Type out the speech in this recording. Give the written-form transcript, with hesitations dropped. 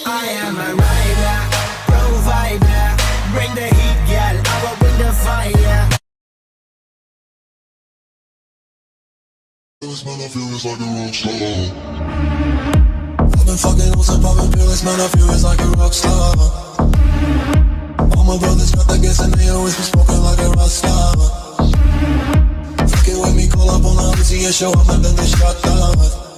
I am a rider, provider. Bring the heat, girl, I will bring the fire. This man, I feel it's like a rock star. I've been fucking with some poppin' pills, man, I feel it's like a rock star. All my brothers got the gas and they always be smoking like a rock star. Fucking with me, call up on the Uzi and show up and then they shot down.